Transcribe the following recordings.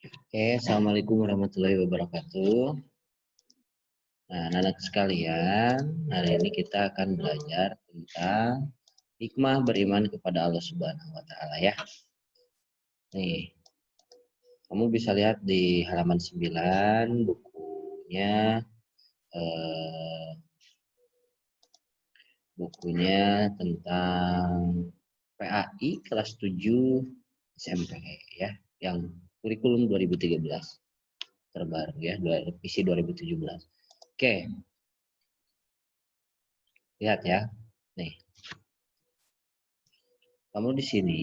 Oke, Assalamualaikum warahmatullahi wabarakatuh. Nah, anak-anak sekalian, hari ini kita akan belajar tentang hikmah beriman kepada Allah Subhanahu wa Ta'ala ya. Nih, kamu bisa lihat di halaman 9 bukunya eh, tentang PAI kelas 7 SMP ya, yang kurikulum 2013 terbaru ya, revisi 2017. Oke, lihat ya. Nih, kamu di sini.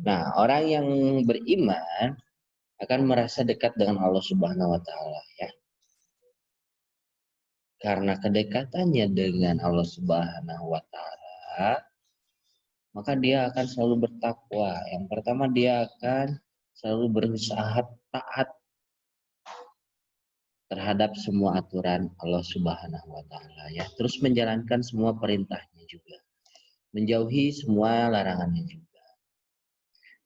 Nah, orang yang beriman akan merasa dekat dengan Allah Subhanahu wa Ta'ala ya. Karena kedekatannya dengan Allah Subhanahu wa Ta'ala, maka dia akan selalu bertakwa. Yang pertama, dia akan selalu berusaha taat terhadap semua aturan Allah Subhanahu wa Ta'ala ya. Terus menjalankan semua perintahnya juga. Menjauhi semua larangannya juga.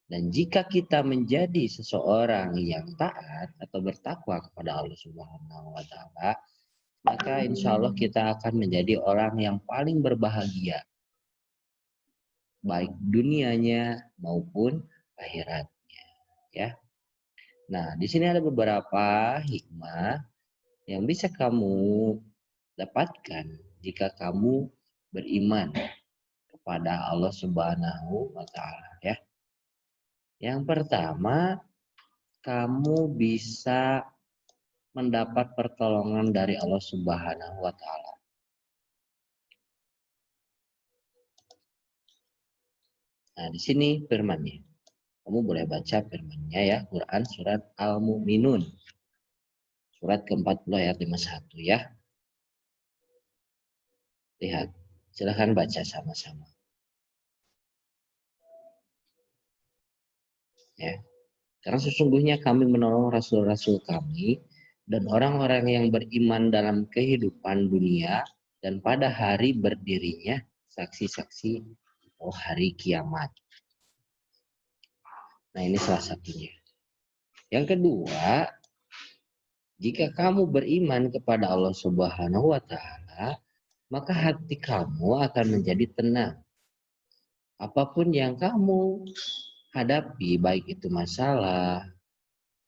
Dan jika kita menjadi seseorang yang taat atau bertakwa kepada Allah Subhanahu wa Ta'ala, maka insya Allah kita akan menjadi orang yang paling berbahagia, baik dunianya maupun akhiratnya. Ya. Nah, di sini ada beberapa hikmah yang bisa kamu dapatkan jika kamu beriman kepada Allah Subhanahu wa Ta'ala. Ya. Yang pertama, kamu bisa mendapat pertolongan dari Allah Subhanahu wa Ta'ala. Nah, di sini firman-Nya. Kamu boleh baca firman-Nya ya, Quran surat Al-Mu'minun. Surat ke-40 ayat 51 ya. Lihat, silahkan baca sama-sama. Ya. Karena sesungguhnya kami menolong rasul-rasul kami dan orang-orang yang beriman dalam kehidupan dunia dan pada hari berdirinya saksi-saksi hari kiamat. Nah, ini salah satunya. Yang kedua, jika kamu beriman kepada Allah Subhanahu wa Ta'ala, maka hati kamu akan menjadi tenang. Apapun yang kamu hadapi, baik itu masalah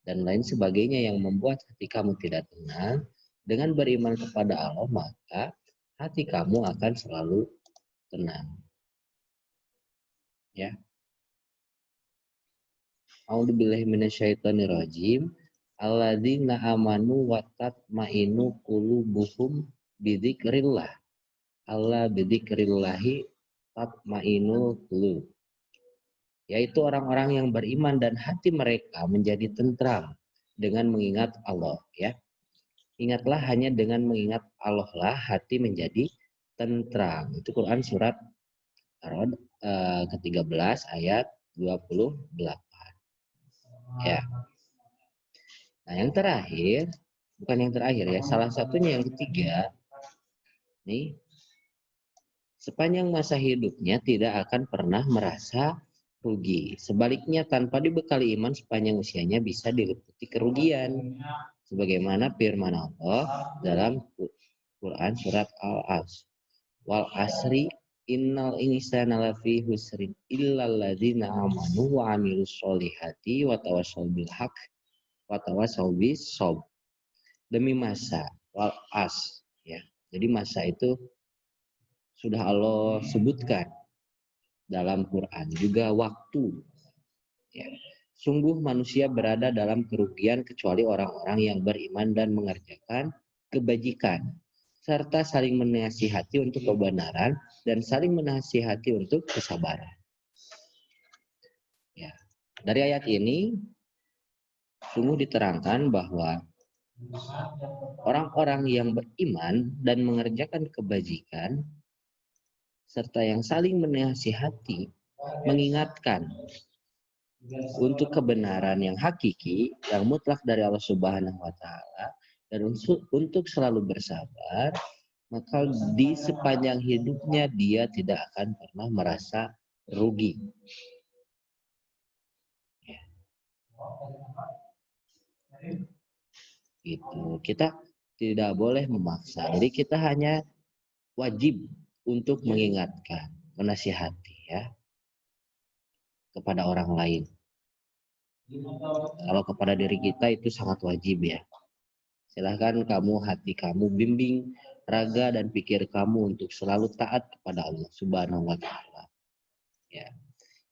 dan lain sebagainya yang membuat hati kamu tidak tenang, dengan beriman kepada Allah, maka hati kamu akan selalu tenang. Ya. A'udzubillahi minasyaitonirrajim. Alladzina amanu wa tatmainu qulubuhum bidzikrillah. Allah bidzikrillahi tatmainu qulub. Yaitu orang-orang yang beriman dan hati mereka menjadi tentram dengan mengingat Allah ya. Ingatlah hanya dengan mengingat Allah lah hati menjadi tentram. Itu Quran surat Ar-Ra'd ke-13 ayat 28. Ya. Nah, yang terakhir, bukan yang terakhir ya, salah satunya yang ketiga, nih, sepanjang masa hidupnya tidak akan pernah merasa rugi. Sebaliknya, tanpa dibekali iman sepanjang usianya bisa diliputi kerugian. Sebagaimana firman Allah dalam Quran surat Al-As. Wal asri innal insana lafi husrin illal ladzina amanu wa amilus solihati wa tawassaw bil haq wa tawassaw bis sabr. Demi masa wal as ya. Jadi masa itu sudah Allah sebutkan dalam Quran, juga waktu ya. Sungguh manusia berada dalam kerugian kecuali orang-orang yang beriman dan mengerjakan kebajikan serta saling menasihati untuk kebenaran dan saling menasihati untuk kesabaran. Ya. Dari ayat ini sungguh diterangkan bahwa orang-orang yang beriman dan mengerjakan kebajikan serta yang saling menasihati, mengingatkan untuk kebenaran yang hakiki, yang mutlak dari Allah Subhanahu wa Ta'ala, dan untuk selalu bersabar, maka di sepanjang hidupnya dia tidak akan pernah merasa rugi. Gitu. Kita tidak boleh memaksa. Jadi kita hanya wajib untuk mengingatkan, menasihati ya kepada orang lain. Kalau kepada diri kita itu sangat wajib ya. Silahkan hati kamu bimbing raga dan pikir kamu untuk selalu taat kepada Allah Subhanahu wa taala. Ya.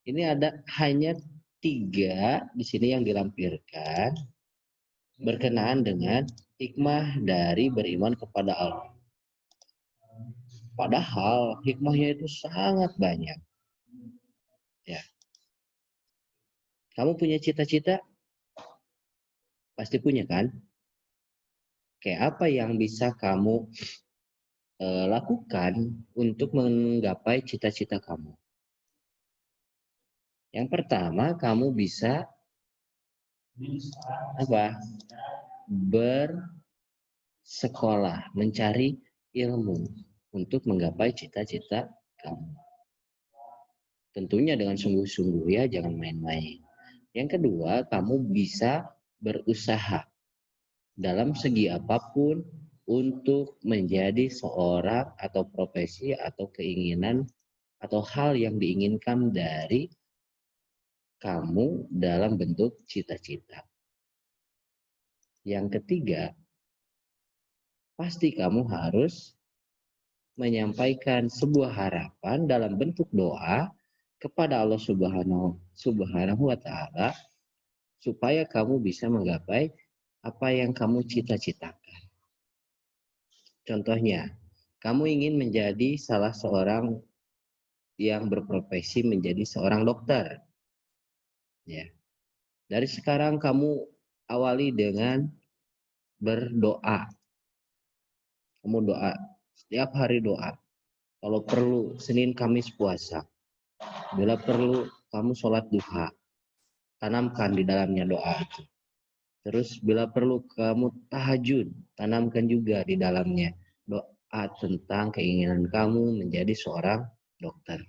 Ini ada hanya 3 di sini yang dilampirkan berkenaan dengan hikmah dari beriman kepada Allah. Padahal hikmahnya itu sangat banyak. Ya. Kamu punya cita-cita? Pasti punya kan? Kayak apa yang bisa kamu lakukan untuk menggapai cita-cita kamu? Yang pertama, kamu bisa apa? Bersekolah, mencari ilmu untuk menggapai cita-cita kamu. Tentunya dengan sungguh-sungguh ya, jangan main-main. Yang kedua, kamu bisa berusaha dalam segi apapun untuk menjadi seorang atau profesi atau keinginan atau hal yang diinginkan dari kamu dalam bentuk cita-cita. Yang ketiga, pasti kamu harus menyampaikan sebuah harapan dalam bentuk doa kepada Allah Subhanahu wa taala supaya kamu bisa menggapai apa yang kamu cita-citakan. Contohnya, kamu ingin menjadi salah seorang yang berprofesi menjadi seorang dokter. Ya. Dari sekarang kamu awali dengan berdoa. Kamu doa, setiap hari doa. Kalau perlu Senin Kamis puasa. Bila perlu kamu sholat duha. Tanamkan di dalamnya doa itu. Terus bila perlu kamu tahajud, tanamkan juga di dalamnya doa tentang keinginan kamu menjadi seorang dokter.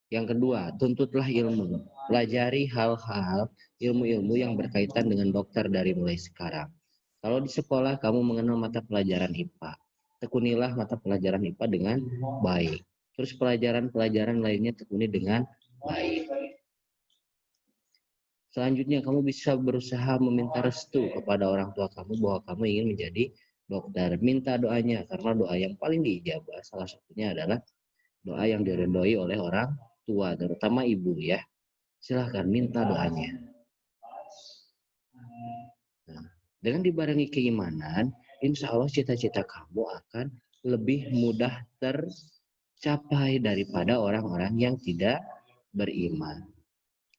Yang kedua, tuntutlah ilmu. Pelajari hal-hal ilmu-ilmu yang berkaitan dengan dokter dari mulai sekarang. Kalau di sekolah kamu mengenal mata pelajaran IPA, tekunilah mata pelajaran IPA dengan baik. Terus pelajaran-pelajaran lainnya tekuni dengan baik. Selanjutnya kamu bisa berusaha meminta restu kepada orang tua kamu bahwa kamu ingin menjadi dokter. Minta doanya karena doa yang paling diijabah salah satunya adalah doa yang diridhoi oleh orang tua, terutama ibu ya. Silahkan minta doanya. Nah, dengan dibarengi keimanan, insya Allah cita-cita kamu akan lebih mudah tercapai daripada orang-orang yang tidak beriman.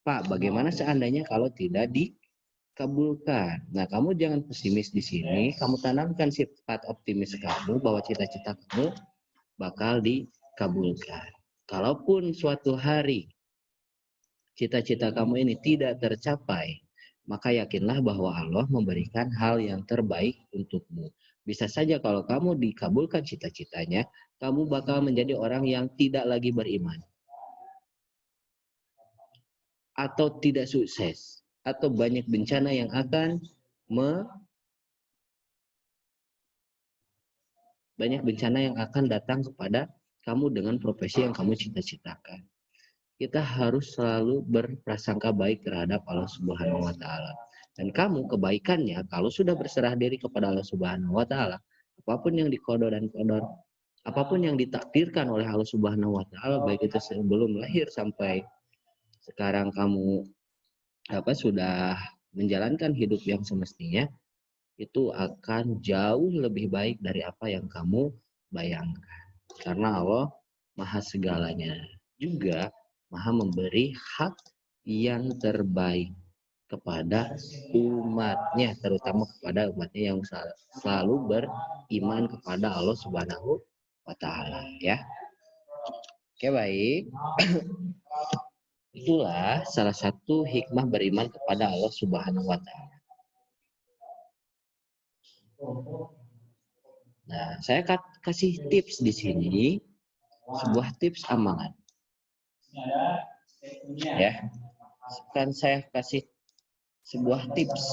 Pak, bagaimana seandainya kalau tidak dikabulkan? Nah, kamu jangan pesimis di sini. Kamu tanamkan sifat optimis kamu bahwa cita-cita kamu bakal dikabulkan. Kalaupun suatu hari cita-cita kamu ini tidak tercapai, maka yakinlah bahwa Allah memberikan hal yang terbaik untukmu. Bisa saja kalau kamu dikabulkan cita-citanya, kamu bakal menjadi orang yang tidak lagi beriman. Atau tidak sukses, atau banyak bencana yang akan datang kepada kamu dengan profesi yang kamu cita-citakan. Kita harus selalu berprasangka baik terhadap Allah Subhanahu wa taala. Dan kamu kebaikannya kalau sudah berserah diri kepada Allah Subhanahu wa taala, apapun yang dikodor dan kodor, apapun yang ditakdirkan oleh Allah Subhanahu wa taala, baik itu sebelum lahir sampai sekarang kamu sudah menjalankan hidup yang semestinya, itu akan jauh lebih baik dari apa yang kamu bayangkan. Karena Allah Maha segalanya, juga Maha memberi hak yang terbaik kepada umatnya, terutama kepada umatnya yang selalu beriman kepada Allah Subhanahu wa taala ya. Oke, baik. Itulah salah satu hikmah beriman kepada Allah Subhanahu wa taala. Nah, saya kasih tips di sini, sebuah tips amalan. Ya. Sekarang saya kasih sebuah tips.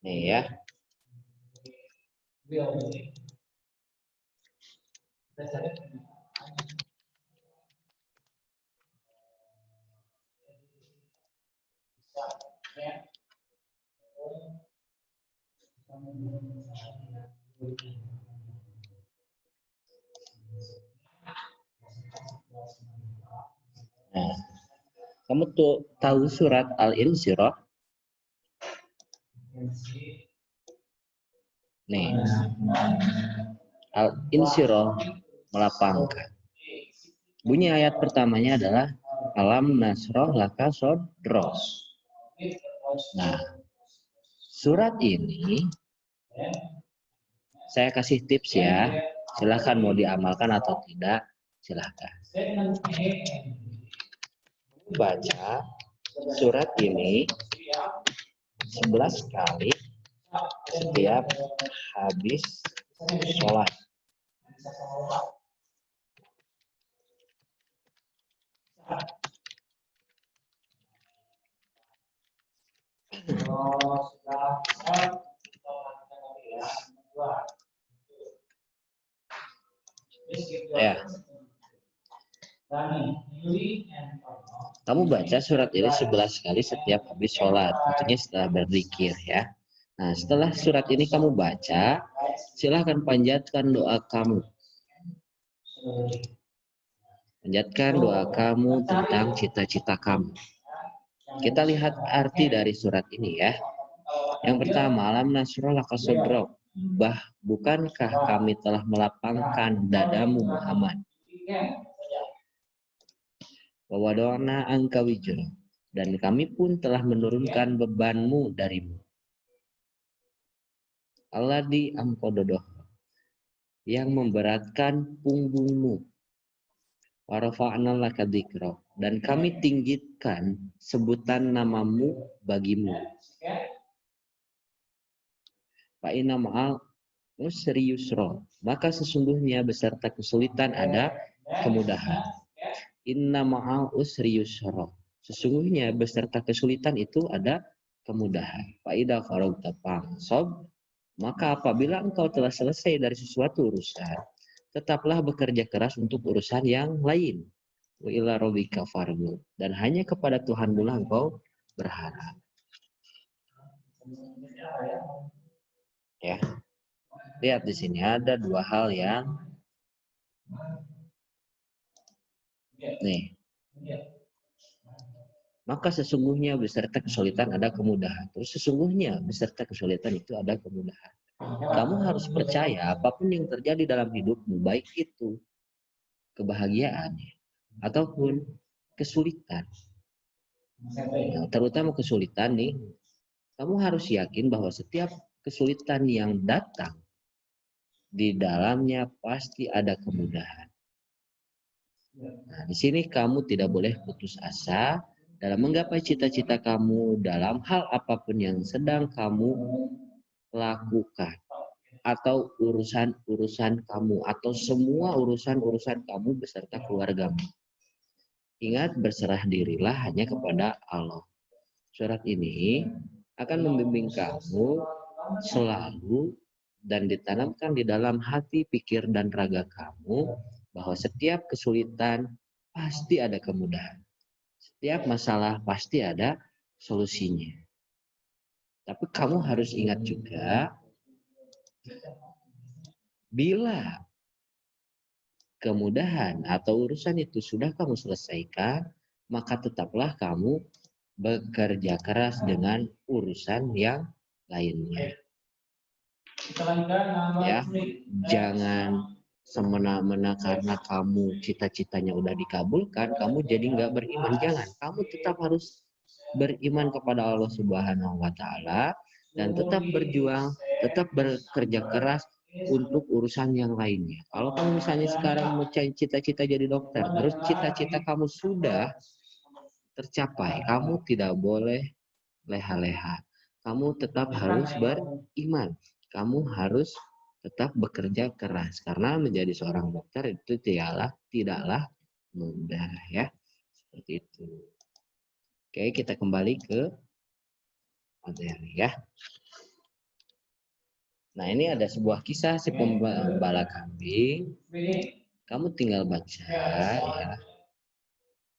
Nih ya. Nah, kamu tuh tahu surat Al-Insyirah? Nih, Al-Insyirah melapangkan. Bunyi ayat pertamanya adalah Alam nasroh laka sodros. Nah, surat ini saya kasih tips ya. Silahkan mau diamalkan atau tidak, silahkan. Baca surat ini 11 kali setiap habis sholat. Ya. Kamu baca surat ini 11 kali setiap habis sholat. Tentunya setelah berzikir ya. Nah, setelah surat ini kamu baca, silahkan panjatkan doa kamu. Panjatkan doa kamu tentang cita-cita kamu. Kita lihat arti dari surat ini ya. Yang pertama, alam nasroh laka sodrok. Bukankah kami telah melapangkan dadamu Muhammad? Wawadona angka wijro. Dan kami pun telah menurunkan bebanmu darimu. Allah di angkododoh. Yang memberatkan punggungmu. Warafa'na laka dzikra. Dan kami tinggikan sebutan namamu bagimu. Fa inna ma'al usri yusra. Maka sesungguhnya beserta kesulitan ada kemudahan. Inna ma'al usri yusra. Sesungguhnya beserta kesulitan itu ada kemudahan. Fa idza faragta fansab. Maka apabila engkau telah selesai dari sesuatu urusan, tetaplah bekerja keras untuk urusan yang lain. Wa ila rabbika farghab. Dan hanya kepada Tuhan pula engkau berharap. Ya. Lihat di sini ada dua hal yang nih. Maka sesungguhnya beserta kesulitan ada kemudahan. Terus sesungguhnya beserta kesulitan itu ada kemudahan. Kamu harus percaya apapun yang terjadi dalam hidupmu, baik itu kebahagiaan ataupun kesulitan. Nah, terutama kesulitan nih, kamu harus yakin bahwa setiap kesulitan yang datang di dalamnya pasti ada kemudahan. Nah, di sini kamu tidak boleh putus asa dalam menggapai cita-cita kamu dalam hal apapun yang sedang kamu lakukan atau urusan-urusan kamu atau semua urusan-urusan kamu beserta keluargamu. Ingat, berserah dirilah hanya kepada Allah. Surat ini akan membimbing kamu selalu dan ditanamkan di dalam hati, pikir, dan raga kamu bahwa setiap kesulitan pasti ada kemudahan. Setiap masalah pasti ada solusinya. Tapi kamu harus ingat juga, bila kemudahan atau urusan itu sudah kamu selesaikan, maka tetaplah kamu bekerja keras dengan urusan yang lainnya. Ya, jangan semena-mena karena kamu cita-citanya udah dikabulkan, kamu jadi nggak beriman. Jangan, kamu tetap harus beriman kepada Allah Subhanahu wa Ta'ala dan tetap berjuang, tetap bekerja keras untuk urusan yang lainnya. Kalau kamu misalnya sekarang mau cita-cita jadi dokter, terus cita-cita kamu sudah tercapai, kamu tidak boleh leha-leha. Kamu tetap harus beriman. Kamu harus tetap bekerja keras karena menjadi seorang dokter itu tidaklah mudah ya. Seperti itu. Oke, kita kembali ke materi ya. Nah, ini ada sebuah kisah si pembala kambing. Kamu tinggal baca ya.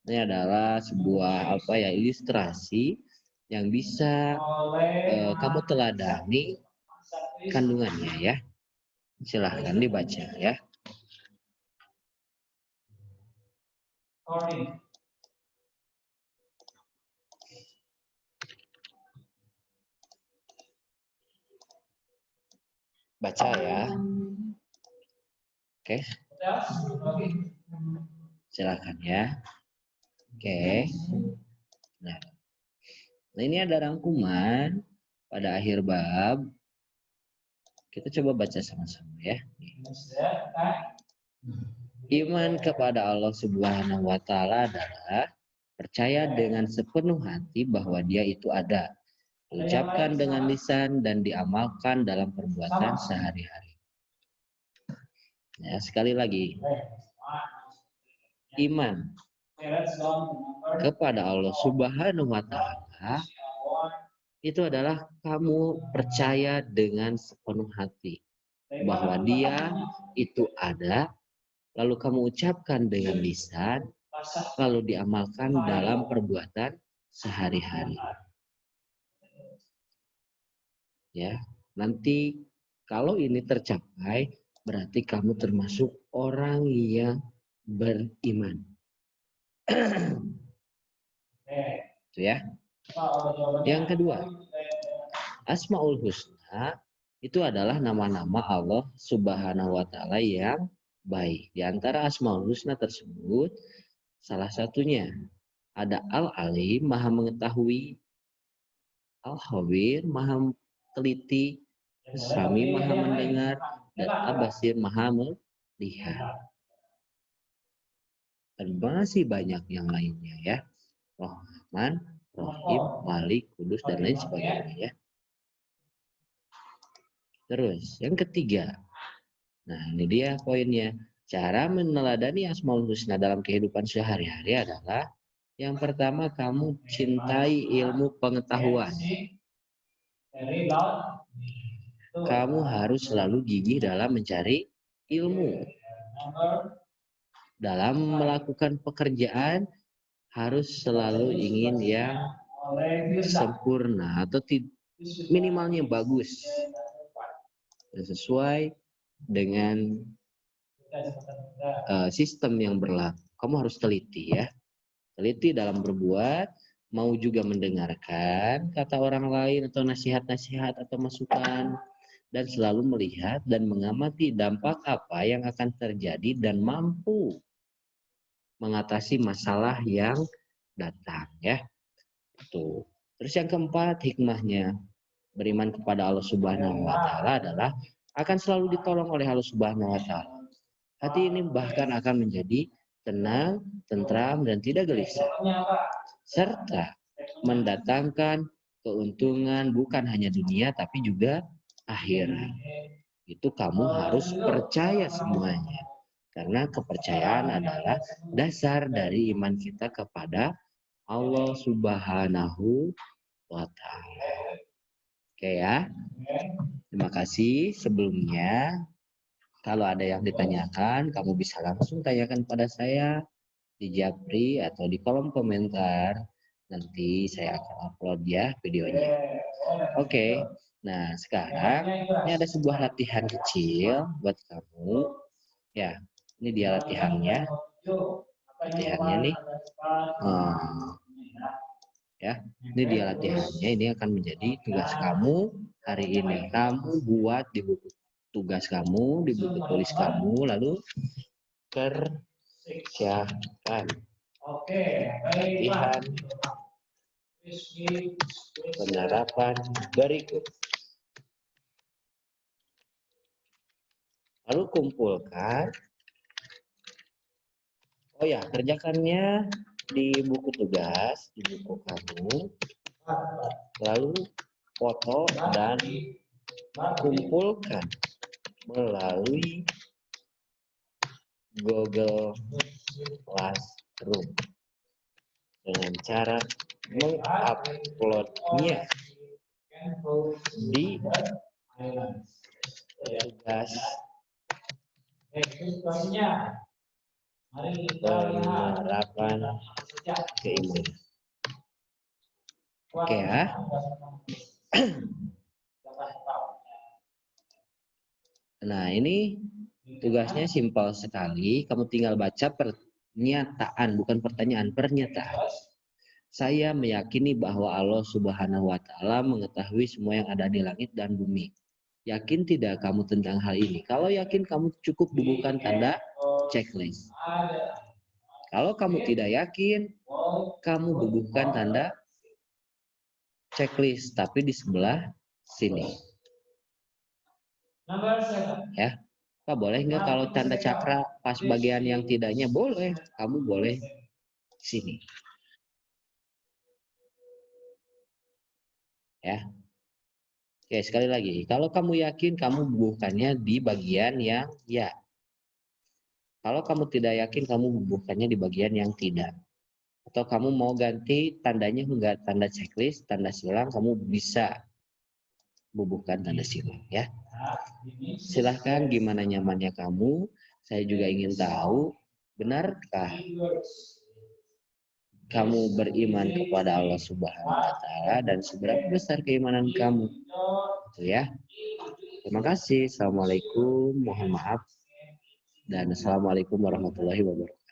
Ini adalah sebuah ilustrasi yang bisa kamu teladani kandungannya ya. Silahkan dibaca ya. Baca ya. Oke. Silahkan ya. Oke. Nah, ini ada rangkuman pada akhir bab. Kita coba baca sama-sama ya. Iman kepada Allah Subhanahu wa taala adalah percaya dengan sepenuh hati bahwa Dia itu ada, diucapkan dengan lisan dan diamalkan dalam perbuatan sehari-hari. Ya, sekali lagi. Iman kepada Allah Subhanahu wa taala itu adalah kamu percaya dengan sepenuh hati bahwa Dia itu ada, lalu kamu ucapkan dengan lisan, lalu diamalkan dalam perbuatan sehari-hari. Ya, nanti kalau ini tercapai, berarti kamu termasuk orang yang beriman. Itu ya. Yang kedua, Asmaul Husna itu adalah nama-nama Allah Subhanahu wa taala yang baik. Di antara Asmaul Husna tersebut, salah satunya ada Al-Alim, Maha mengetahui, Al-Khabir, Maha teliti, Sami, Maha mendengar, dan Al-Basir, Maha melihat. Dan masih banyak yang lainnya ya. Rahman, Rahim, Malik, Kudus, dan lain sebagainya ya. Terus yang ketiga, nah ini dia poinnya. Cara meneladani Asmaul Husna dalam kehidupan sehari-hari adalah yang pertama, kamu cintai ilmu pengetahuan. Kamu harus selalu gigih dalam mencari ilmu. Dalam melakukan pekerjaan harus selalu ingin yang sempurna atau minimalnya bagus, sesuai dengan sistem yang berlaku. Kamu harus teliti ya, teliti dalam berbuat, mau juga mendengarkan kata orang lain atau nasihat-nasihat atau masukan, dan selalu melihat dan mengamati dampak apa yang akan terjadi dan mampu mengatasi masalah yang datang ya. Tuh. Terus yang keempat, hikmahnya beriman kepada Allah Subhanahu wa taala adalah akan selalu ditolong oleh Allah Subhanahu wa taala. Hati ini bahkan akan menjadi tenang, tentram, dan tidak gelisah. Serta mendatangkan keuntungan bukan hanya dunia tapi juga akhirat. Itu kamu harus percaya semuanya. Karena kepercayaan adalah dasar dari iman kita kepada Allah Subhanahu wa taala. Oke ya. Terima kasih sebelumnya. Kalau ada yang ditanyakan, kamu bisa langsung tanyakan pada saya di Japri atau di kolom komentar. Nanti saya akan upload ya videonya. Oke. Nah, sekarang ini ada sebuah latihan kecil buat kamu. Ya, ini dia latihannya. Latihannya nih. Ya, ini dia latihannya. Ini akan menjadi tugas kamu hari ini. Kamu buat di buku tugas kamu, di buku tulis kamu, lalu kerjakan. Latihan penerapan berikut. Lalu kumpulkan. Oh ya, kerjakannya di buku tugas, di buku kamu. Lalu foto dan kumpulkan melalui Google Classroom. cara menguploadnya di tugas penerapan keimanan. Oke ya. Nah, ini tugasnya simpel sekali. Kamu tinggal baca pernyataan, bukan pertanyaan, pernyataan. Saya meyakini bahwa Allah Subhanahu wa Ta'ala mengetahui semua yang ada di langit dan bumi. Yakin tidak kamu tentang hal ini? Kalau yakin, kamu cukup bubuhkan tanda checklist. Kalau kamu tidak yakin, kamu bubuhkan tanda checklist, tapi di sebelah sini. Ya, Pak, boleh nggak kalau tanda cakra pas bagian yang tidaknya? Boleh, kamu boleh sini. Ya. Oke, sekali lagi. Kalau kamu yakin, kamu bubuhkannya di bagian yang ya. Kalau kamu tidak yakin, kamu bubuhkannya di bagian yang tidak. Atau kamu mau ganti tandanya enggak tanda checklist, tanda silang, kamu bisa bubuhkan tanda silang ya. Silahkan gimana nyamannya kamu. Saya juga ingin tahu, benarkah kamu beriman kepada Allah Subhanahu wa Ta'ala dan seberapa besar keimanan kamu. Itu ya. Terima kasih. Assalamualaikum. Mohon maaf. Dan assalamualaikum warahmatullahi wabarakatuh.